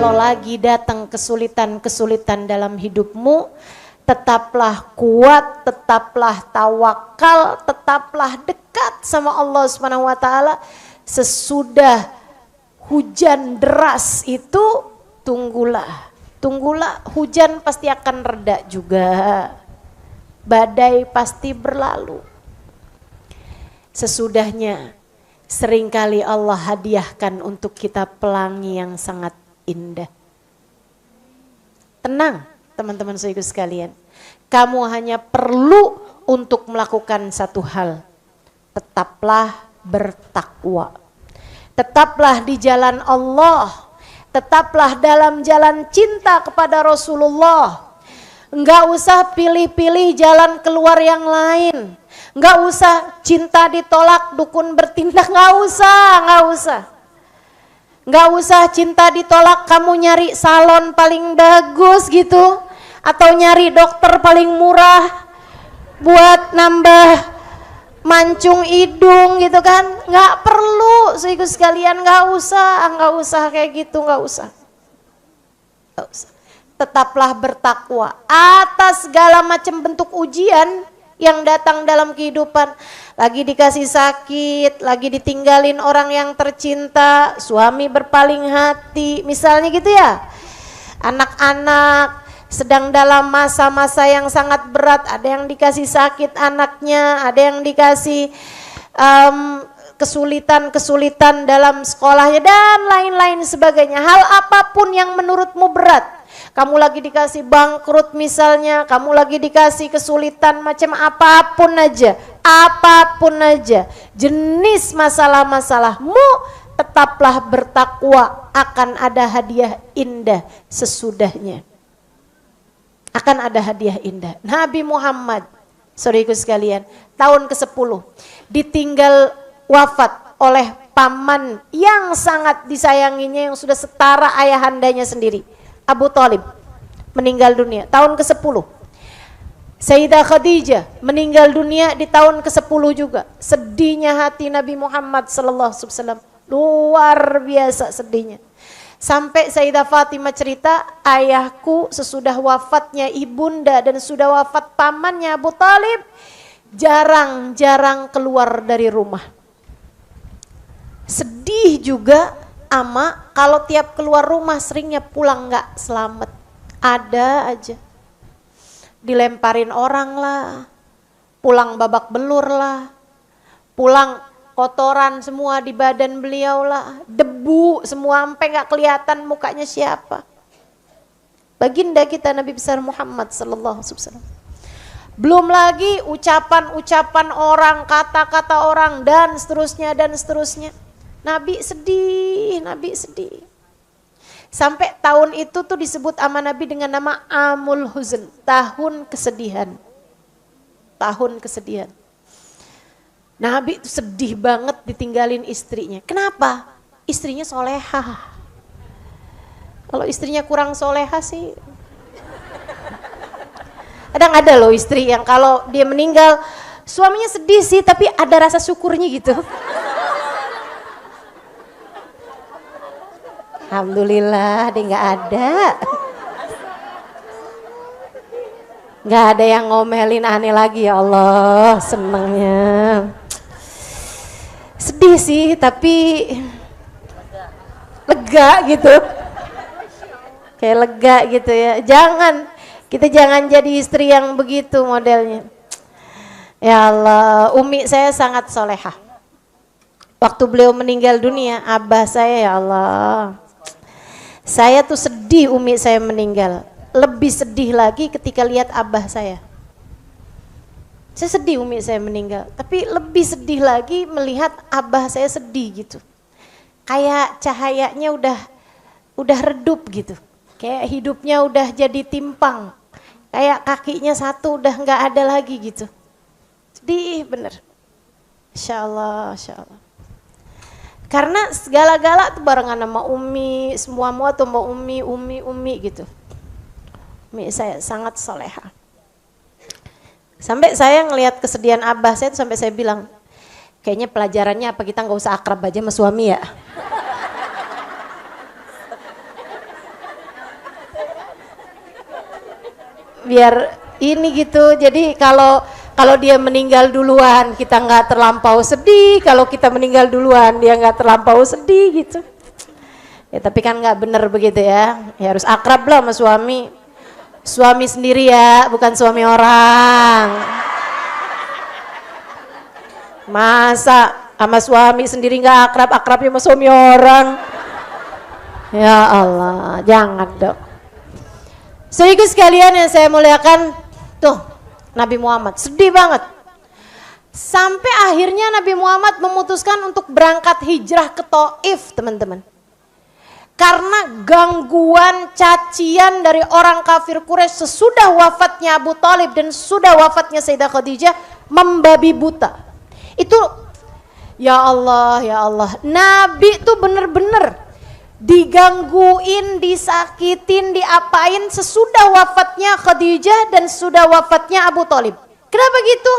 kalau lagi datang kesulitan-kesulitan dalam hidupmu, tetaplah kuat, tetaplah tawakal, tetaplah dekat sama Allah Subhanahu wa taala. Sesudah hujan deras itu tunggulah hujan pasti akan reda juga. Badai pasti berlalu. Sesudahnya seringkali Allah hadiahkan untuk kita pelangi yang sangat indah. Tenang teman-teman saudaraku sekalian. Kamu hanya perlu untuk melakukan satu hal. Tetaplah bertakwa. Tetaplah di jalan Allah. Tetaplah dalam jalan cinta kepada Rasulullah. Enggak usah pilih-pilih jalan keluar yang lain. Enggak usah cinta ditolak, dukun bertindak, enggak usah. Enggak usah cinta ditolak, kamu nyari salon paling bagus gitu. Atau nyari dokter paling murah buat nambah mancung hidung gitu kan. Enggak perlu, saudaraku sekalian, enggak usah kayak gitu, enggak usah. Tetaplah bertakwa atas segala macam bentuk ujian yang datang dalam kehidupan. Lagi dikasih sakit, lagi ditinggalin orang yang tercinta, suami berpaling hati, misalnya gitu ya. Anak-anak sedang dalam masa-masa yang sangat berat, ada yang dikasih sakit anaknya, ada yang dikasih kesulitan-kesulitan dalam sekolahnya dan lain-lain sebagainya. Hal apapun yang menurutmu berat, kamu lagi dikasih bangkrut misalnya, kamu lagi dikasih kesulitan macam apapun aja, jenis masalah-masalahmu, tetaplah bertakwa, akan ada hadiah indah sesudahnya. Akan ada hadiah indah. Nabi Muhammad, saudaraku sekalian, tahun ke-10 ditinggal wafat oleh paman yang sangat disayanginya, yang sudah setara ayahandanya sendiri. Abu Thalib meninggal dunia tahun ke-10. Sayyidah Khadijah meninggal dunia di tahun ke-10 juga. Sedihnya hati Nabi Muhammad sallallahu alaihi wasallam, luar biasa sedihnya. Sampai Sayyidah Fatimah cerita, ayahku sesudah wafatnya ibunda dan sudah wafat pamannya Abu Thalib, jarang-jarang keluar dari rumah. Sedih juga ama kalau tiap keluar rumah seringnya pulang nggak selamat. Ada aja dilemparin orang lah, pulang babak belur lah, pulang kotoran semua di badan beliau lah, debu semua sampai nggak kelihatan mukanya siapa. Baginda kita Nabi besar Muhammad sallallahu alaihi wasallam. Belum lagi ucapan-ucapan orang, kata-kata orang dan seterusnya. Nabi sedih. Sampai tahun itu tuh disebut sama Nabi dengan nama Amul Huzn, tahun kesedihan. Nabi itu sedih banget ditinggalin istrinya. Kenapa? Istrinya solehah. Kalau istrinya kurang solehah sih, kadang ada loh istri yang kalau dia meninggal suaminya sedih sih, tapi ada rasa syukurnya gitu. Alhamdulillah dia nggak ada. Nggak ada yang ngomelin aneh lagi, ya Allah, senangnya. Sedih sih tapi lega gitu. Kayak lega gitu ya. Kita jangan jadi istri yang begitu modelnya. Ya Allah, umi saya sangat solehah. Waktu beliau meninggal dunia, abah saya, ya Allah, saya tuh sedih umi saya meninggal. Lebih sedih lagi ketika lihat abah saya. Saya sedih umi saya meninggal, tapi lebih sedih lagi melihat abah saya sedih gitu. Kayak cahayanya udah redup gitu. Kayak hidupnya udah jadi timpang. Kayak kakinya satu udah nggak ada lagi gitu. Sedih bener. Insya Allah. Karena segala-gala tuh barengan sama umi, semua tuh mau umi gitu. Umi saya sangat solehah. Sampai saya ngelihat kesedihan abah saya tuh sampai saya bilang, kayaknya pelajarannya apa kita nggak usah akrab aja sama suami ya. biar ini gitu. Jadi kalau dia meninggal duluan kita nggak terlampau sedih, kalau kita meninggal duluan dia nggak terlampau sedih gitu. Ya tapi kan nggak bener begitu ya. Ya harus akrab lah sama suami. Suami sendiri ya, bukan suami orang. Masa sama suami sendiri nggak akrab-akrabnya sama suami orang? Ya Allah, jangan dong. Saudaraku sekalian yang saya muliakan, tuh Nabi Muhammad sedih banget. Sampai akhirnya Nabi Muhammad memutuskan untuk berangkat hijrah ke Taif, teman-teman. Karena gangguan cacian dari orang kafir Quraisy sesudah wafatnya Abu Thalib dan sudah wafatnya Sayyidah Khadijah membabi buta. Itu ya Allah, ya Allah. Nabi tuh bener-bener digangguin, disakitin, diapain sesudah wafatnya Khadijah dan sudah wafatnya Abu Thalib. Kenapa gitu?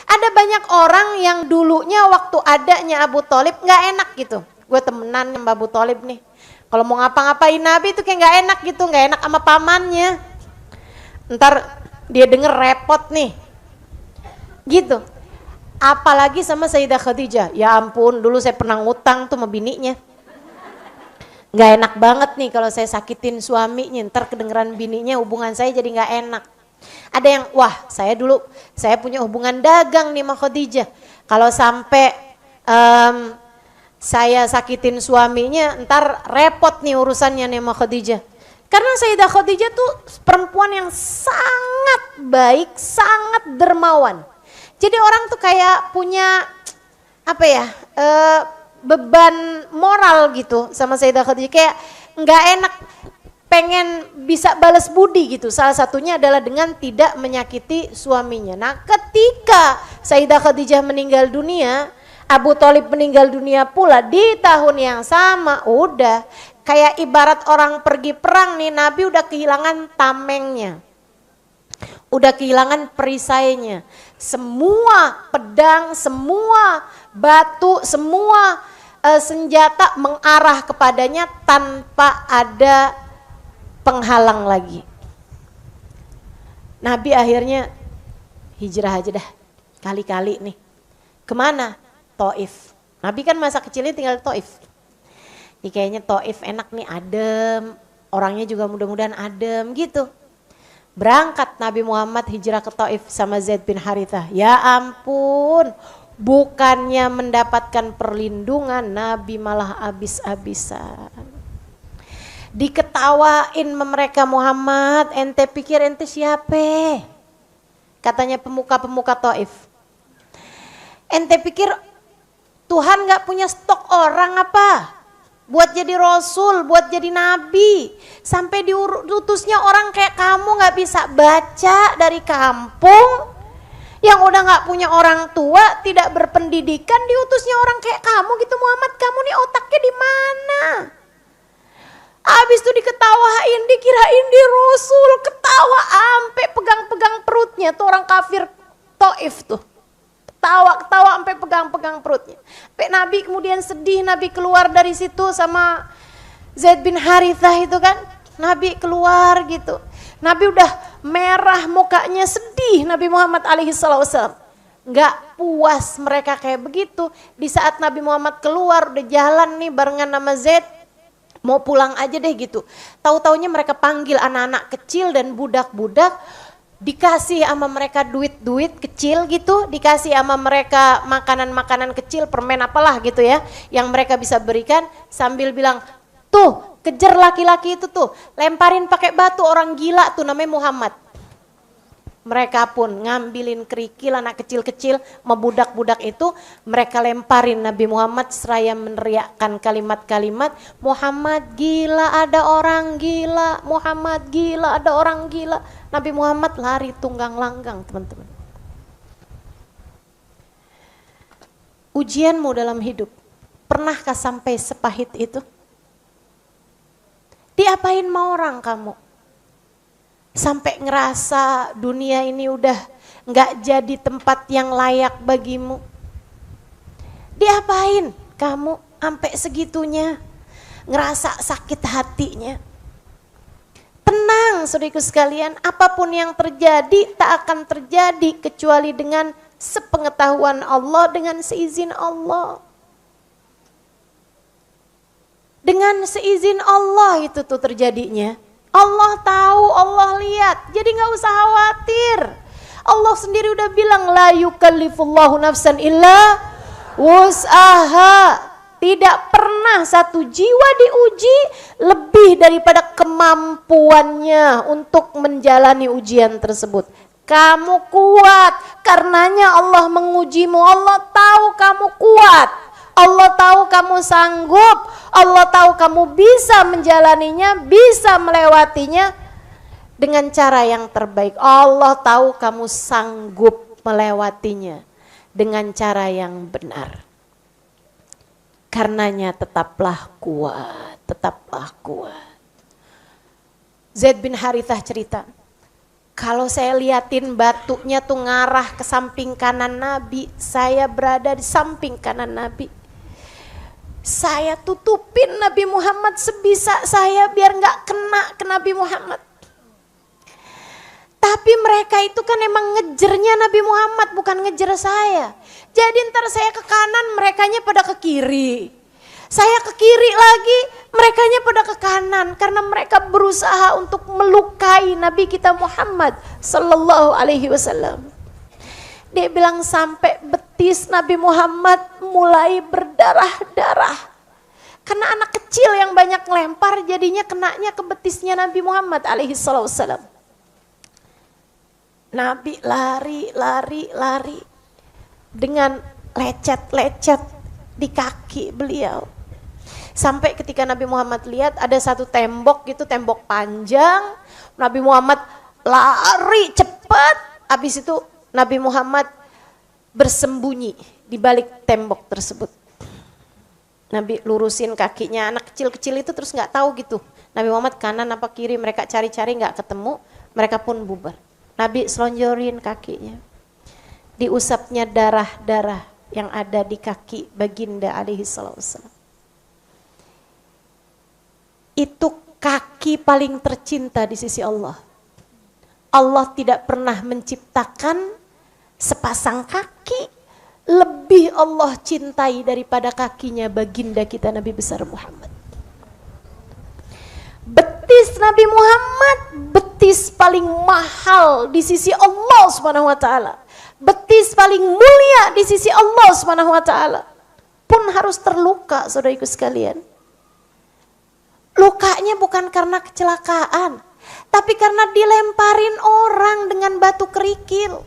Ada banyak orang yang dulunya waktu adanya Abu Thalib nggak enak gitu. Gue temenan sama Abu Thalib nih. Kalau mau ngapa-ngapain Nabi itu kayak nggak enak gitu, nggak enak sama pamannya. Ntar dia denger repot nih, gitu. Apalagi sama Sayyidah Khadijah. Ya ampun, dulu saya pernah ngutang tuh sama bininya. Nggak enak banget nih kalau saya sakitin suaminya, ntar kedengeran bininya hubungan saya jadi nggak enak. Ada yang, wah saya punya hubungan dagang nih sama Khadijah. Kalau sampai saya sakitin suaminya, ntar repot nih urusannya nih sama Khadijah. Karena Sayyidah Khadijah tuh perempuan yang sangat baik, sangat dermawan. Jadi orang tuh kayak punya apa ya, beban moral gitu sama Sayyidah Khadijah. Kayak nggak enak, pengen bisa balas budi gitu. Salah satunya adalah dengan tidak menyakiti suaminya. Nah ketika Sayyidah Khadijah meninggal dunia, Abu Thalib meninggal dunia pula di tahun yang sama, udah kayak ibarat orang pergi perang nih, Nabi udah kehilangan tamengnya, udah kehilangan perisainya, semua pedang, semua batu, semua senjata mengarah kepadanya tanpa ada penghalang lagi. Nabi akhirnya hijrah aja dah, kali-kali nih. Kemana? Taif. Nabi kan masa kecilnya tinggal di Taif. Ini kayaknya Taif enak nih, adem. Orangnya juga mudah-mudahan adem gitu. Berangkat Nabi Muhammad hijrah ke Taif sama Zaid bin Harithah. Ya ampun, bukannya mendapatkan perlindungan, Nabi malah habis-habisan. Diketawain mereka, Muhammad, ente pikir ente siapa? Katanya pemuka-pemuka Taif. Ente pikir Tuhan gak punya stok orang apa? Buat jadi rasul, buat jadi nabi. Sampai diutusnya orang kayak kamu gak bisa baca dari kampung. Yang udah gak punya orang tua, tidak berpendidikan, diutusnya orang kayak kamu gitu. Muhammad, kamu nih otaknya di mana? Abis itu diketawain, dikirain di rasul. Ketawa sampai pegang-pegang perutnya tuh orang kafir Taif tuh. Ketawa sampai pegang-pegang perutnya. Sampai Nabi kemudian sedih, Nabi keluar dari situ sama Zaid bin Harithah itu kan. Nabi keluar gitu. Nabi udah merah mukanya, sedih Nabi Muhammad alaihi wasallam. Nggak puas mereka kayak begitu. Di saat Nabi Muhammad keluar udah jalan nih barengan sama Zaid, mau pulang aja deh gitu. Tahu-taunya mereka panggil anak-anak kecil dan budak-budak. Dikasih sama mereka duit-duit kecil gitu, dikasih sama mereka makanan-makanan kecil, permen apalah gitu ya, yang mereka bisa berikan sambil bilang, tuh kejar laki-laki itu tuh, lemparin pakai batu, orang gila tuh namanya Muhammad. Mereka pun ngambilin kerikil anak kecil-kecil, budak-budak itu mereka lemparin Nabi Muhammad seraya meneriakkan kalimat-kalimat, Muhammad gila, ada orang gila, Muhammad gila, ada orang gila. Nabi Muhammad lari tunggang langgang, teman-teman. Ujianmu dalam hidup, pernahkah sampai sepahit itu? Diapain mau orang kamu? Sampai ngerasa dunia ini udah gak jadi tempat yang layak bagimu. Diapain kamu sampai segitunya? Ngerasa sakit hatinya. Tenang, saudaraku sekalian, apapun yang terjadi tak akan terjadi kecuali dengan sepengetahuan Allah, dengan seizin Allah. Dengan seizin Allah itu tuh terjadinya. Allah tahu, Allah lihat, jadi gak usah khawatir. Allah sendiri udah bilang, la yukallifullahu nafsan illa wus'aha. Tidak pernah satu jiwa diuji lebih daripada kemampuannya untuk menjalani ujian tersebut. Kamu kuat, karenanya Allah mengujimu. Allah tahu kamu kuat, Allah tahu kamu sanggup, Allah tahu kamu bisa menjalaninya, bisa melewatinya dengan cara yang terbaik. Allah tahu kamu sanggup melewatinya dengan cara yang benar. Karenanya tetaplah kuat, tetaplah kuat. Zaid bin Harithah cerita, kalau saya liatin batunya tuh ngarah ke samping kanan Nabi, saya berada di samping kanan Nabi. Saya tutupin Nabi Muhammad sebisa saya biar gak kena ke Nabi Muhammad. Tapi mereka itu kan emang ngejernya Nabi Muhammad, bukan ngejer saya. Jadi ntar saya ke kanan, merekanya pada ke kiri. Saya ke kiri lagi, merekanya pada ke kanan. Karena mereka berusaha untuk melukai Nabi kita Muhammad sallallahu alaihi wasallam. Dia bilang sampai betis Nabi Muhammad mulai berdarah-darah. Karena anak kecil yang banyak ngelempar, jadinya kenanya ke betisnya Nabi Muhammad alaihi wasallam. Nabi lari dengan lecet-lecet di kaki beliau. Sampai ketika Nabi Muhammad lihat ada satu tembok gitu, tembok panjang. Nabi Muhammad lari cepat. Habis itu Nabi Muhammad bersembunyi di balik tembok tersebut. Nabi lurusin kakinya, anak kecil-kecil itu terus gak tahu gitu. Nabi Muhammad kanan apa kiri, mereka cari-cari gak ketemu, mereka pun bubar. Nabi selonjorin kakinya. Diusapnya darah-darah yang ada di kaki baginda alaihi wasallam. Itu kaki paling tercinta di sisi Allah. Allah tidak pernah menciptakan sepasang kaki lebih Allah cintai daripada kakinya baginda kita Nabi besar Muhammad. Betis Nabi Muhammad, betis paling mahal di sisi Allah Subhanahu wa taala. Betis paling mulia di sisi Allah Subhanahu wa taala. Pun harus terluka, saudaraku sekalian. Lukanya bukan karena kecelakaan, tapi karena dilemparin orang dengan batu kerikil.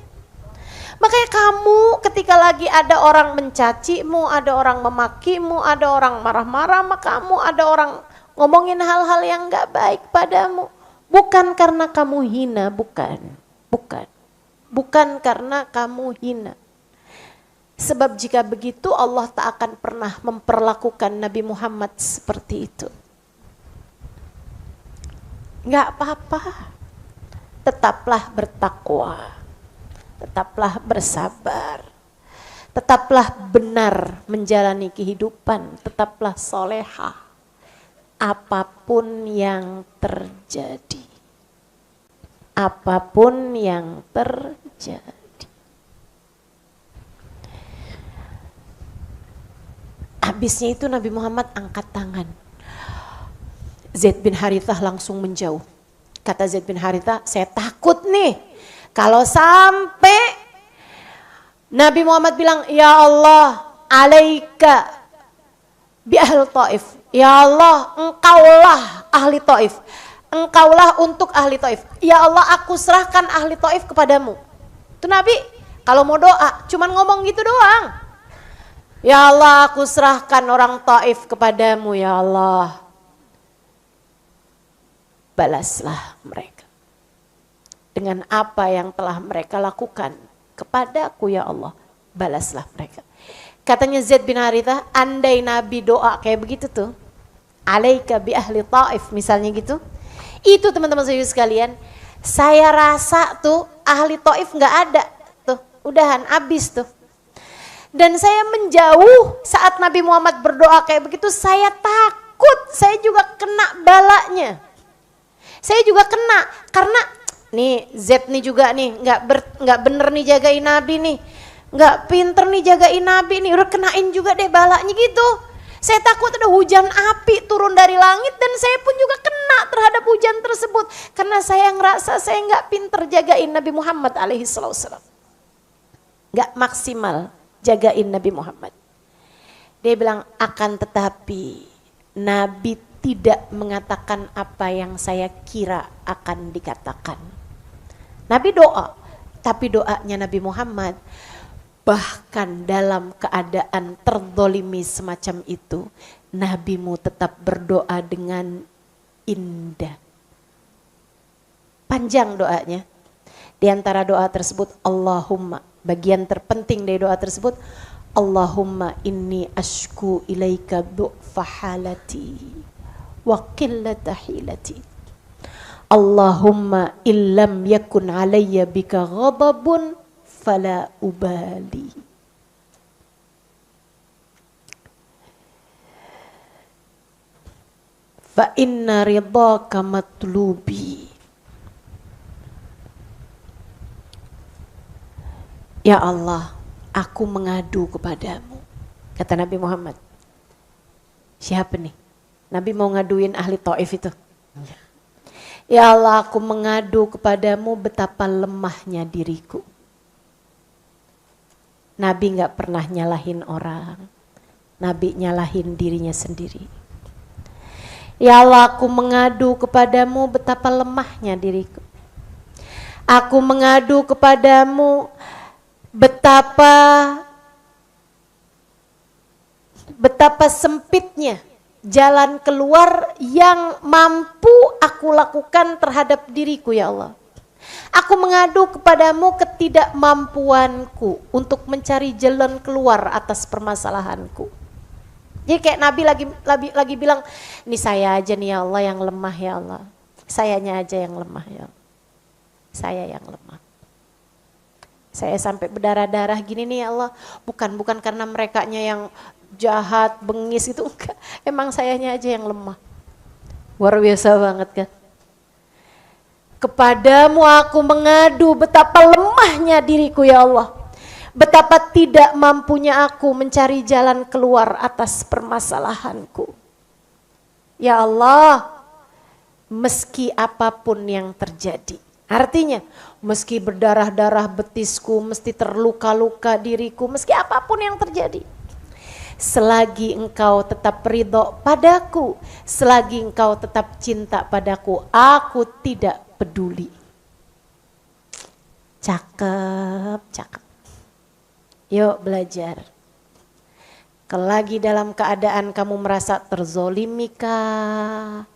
Makanya kamu ketika lagi ada orang mencacimu, ada orang memakimu, ada orang marah-marah sama kamu, ada orang ngomongin hal-hal yang gak baik padamu, bukan karena kamu hina, bukan karena kamu hina. Sebab jika begitu Allah tak akan pernah memperlakukan Nabi Muhammad seperti itu. Gak apa-apa, tetaplah bertakwa, tetaplah bersabar, tetaplah benar menjalani kehidupan, tetaplah solehah. Apapun yang terjadi, apapun yang terjadi. Habisnya itu Nabi Muhammad angkat tangan. Zaid bin Harithah langsung menjauh. Kata Zaid bin Harithah, saya takut nih kalau sampai Nabi Muhammad bilang, ya Allah, alaika bi ahli Taif. Ya Allah, engkaulah ahli Taif. Engkaulah untuk ahli Taif. Ya Allah, aku serahkan ahli Taif kepadamu. Itu Nabi kalau mau doa cuman ngomong gitu doang. Ya Allah, aku serahkan orang Taif kepadamu ya Allah. Balaslah mereka dengan apa yang telah mereka lakukan kepadaku ya Allah. Balaslah mereka. Katanya Zaid bin Harithah, andai Nabi doa kayak begitu tuh, alaika bi ahli Taif misalnya gitu, itu teman-teman saya sekalian, saya rasa tuh ahli Taif nggak ada tuh, udahan habis tuh. Dan saya menjauh saat Nabi Muhammad berdoa kayak begitu, saya takut saya juga kena balanya. Saya juga kena karena nih Z nih juga nih nggak bener nih jagain Nabi nih, nggak pinter nih jagain Nabi nih, udah kenain juga deh balanya gitu. Saya takut ada hujan api turun dari langit dan saya pun juga kena terhadap hujan tersebut karena saya ngerasa saya nggak pinter jagain Nabi Muhammad alaihi wasallam, nggak maksimal jagain Nabi Muhammad. Dia bilang akan tetapi Nabi tidak mengatakan apa yang saya kira akan dikatakan. Nabi doa, tapi doanya Nabi Muhammad bahkan dalam keadaan terzolimi semacam itu, Nabimu tetap berdoa dengan indah. Panjang doanya. Di antara doa tersebut, Allahumma, bagian terpenting dari doa tersebut, Allahumma inni ashku ilaika du'fa halati wa qillata hilati. Allahumma illam yakun alayya bika ghadabun fala ubali. Fa inna ridhaka matlubi. Ya Allah, aku mengadu kepadamu. Kata Nabi Muhammad. Siapa nih? Nabi mau ngaduin ahli Taif itu. Ya Allah, aku mengadu kepadamu betapa lemahnya diriku. Nabi gak pernah nyalahin orang. Nabi nyalahin dirinya sendiri. Ya Allah, aku mengadu kepadamu betapa lemahnya diriku. Aku mengadu kepadamu betapa sempitnya jalan keluar yang mampu aku lakukan terhadap diriku ya Allah. Aku mengadu kepadamu ketidakmampuanku untuk mencari jalan keluar atas permasalahanku. Jadi kayak Nabi lagi bilang, ini saya aja nih ya Allah yang lemah ya Allah. Sayanya aja yang lemah ya Allah. Saya yang lemah. Saya sampai berdarah-darah gini nih ya Allah. Bukan karena merekanya yang jahat, bengis itu enggak. Emang sayanya aja yang lemah. Luar biasa banget kan. Kepadamu aku mengadu betapa lemahnya diriku ya Allah. Betapa tidak mampunya aku mencari jalan keluar atas permasalahanku. Ya Allah, meski apapun yang terjadi. Artinya, meski berdarah-darah betisku, mesti terluka-luka diriku, meski apapun yang terjadi. Selagi engkau tetap ridho padaku, selagi engkau tetap cinta padaku, aku tidak peduli. Cakep, cakep. Yuk belajar. Kalau lagi dalam keadaan kamu merasa terzolimi kah?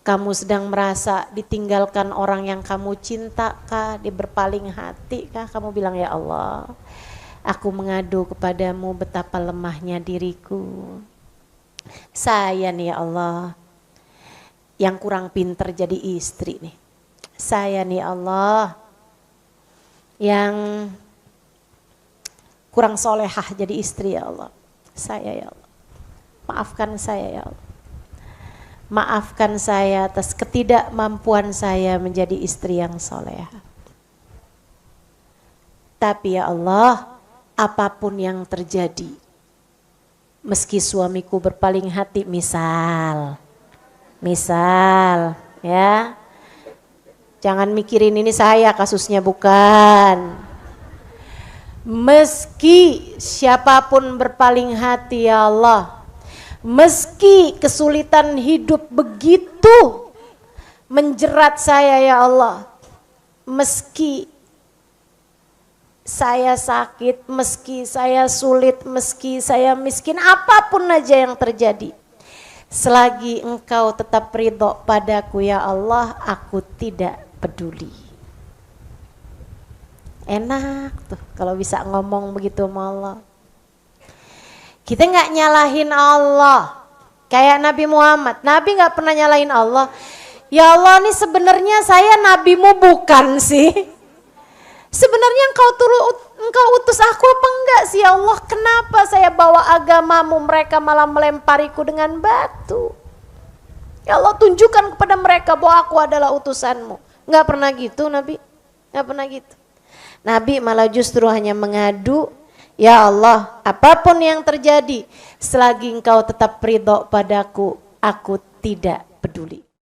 Kamu sedang merasa ditinggalkan orang yang kamu cinta kah? Dia berpaling hati kah? Kamu bilang ya Allah, aku mengadu kepadamu betapa lemahnya diriku. Saya nih ya Allah, yang kurang pinter jadi istri nih. Saya nih Allah, yang kurang solehah jadi istri ya Allah. Saya ya Allah, maafkan saya ya Allah. Maafkan saya atas ketidakmampuan saya menjadi istri yang solehah. Tapi ya Allah, apapun yang terjadi, meski suamiku berpaling hati, misal ya, jangan mikirin ini saya kasusnya, bukan. Meski siapapun berpaling hati ya Allah, meski kesulitan hidup begitu menjerat saya ya Allah, meski saya sakit, meski saya sulit, meski saya miskin, apapun aja yang terjadi, selagi engkau tetap ridho padaku ya Allah, aku tidak peduli. Enak tuh kalau bisa ngomong begitu sama Allah. Kita gak nyalahin Allah kayak Nabi Muhammad. Nabi gak pernah nyalahin Allah. Ya Allah, ini sebenarnya saya nabimu bukan sih? Sebenarnya engkau utus aku apa enggak sih ya Allah? Kenapa saya bawa agamamu, mereka malah melempariku dengan batu? Ya Allah, tunjukkan kepada mereka bahwa aku adalah utusanmu. Nggak pernah gitu Nabi, nggak pernah gitu. Nabi malah justru hanya mengadu, ya Allah, apapun yang terjadi, selagi engkau tetap ridho padaku, aku tidak peduli.